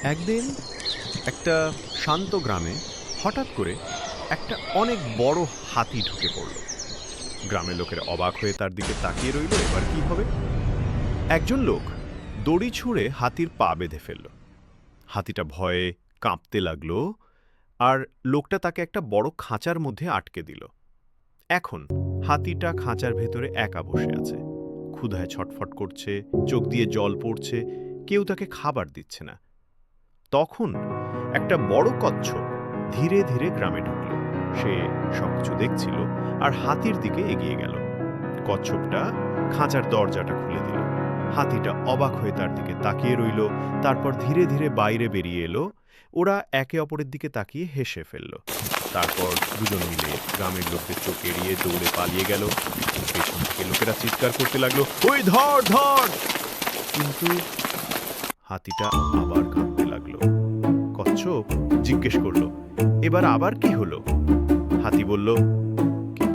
একদিন একটা শান্ত গ্রামে হঠাৎ করে একটা অনেক বড় হাতি ঢুকে পড়ল। গ্রামের লোকেরা অবাক হয়ে তার দিকে তাকিয়ে রইল, এবার কি হবে। একজন লোক দড়ি ছুঁড়ে হাতির পা বেঁধে ফেলল। হাতিটা ভয়ে কাঁপতে লাগলো, আর লোকটা তাকে একটা বড় খাঁচার মধ্যে আটকে দিল। এখন হাতিটা খাঁচার ভেতরে একা বসে আছে, ক্ষুধায় ছটফট করছে, চোখ দিয়ে জল পড়ছে, কেউ তাকে খাবার দিচ্ছে না। তখন একটা বড় কচ্ছপ ধীরে ধীরে গ্রামে ঢুকল। সে সবকিছু দেখছিল আর হাতির দিকে এগিয়ে গেল। কচ্ছপটা খাঁচার দরজাটা খুলে দিল। হাতিটা অবাক হয়ে তার দিকে তাকিয়ে রইল, তারপর ধীরে ধীরে বাইরে বেরিয়ে এলো। ওরা একে অপরের দিকে তাকিয়ে হেসে ফেলল। তারপর দুজন মিলে গ্রামের লোকদের চোখ এড়িয়ে দৌড়ে পালিয়ে গেল। পেছন থেকে লোকেরা চিৎকার করতে লাগলো, ওই ধর ধর! কিন্তু হাতিটা আবার কাঁপতে লাগলো। কচ্ছপ জিজ্ঞেস করলো, এবার আবার কি হলো? হাতি বলল,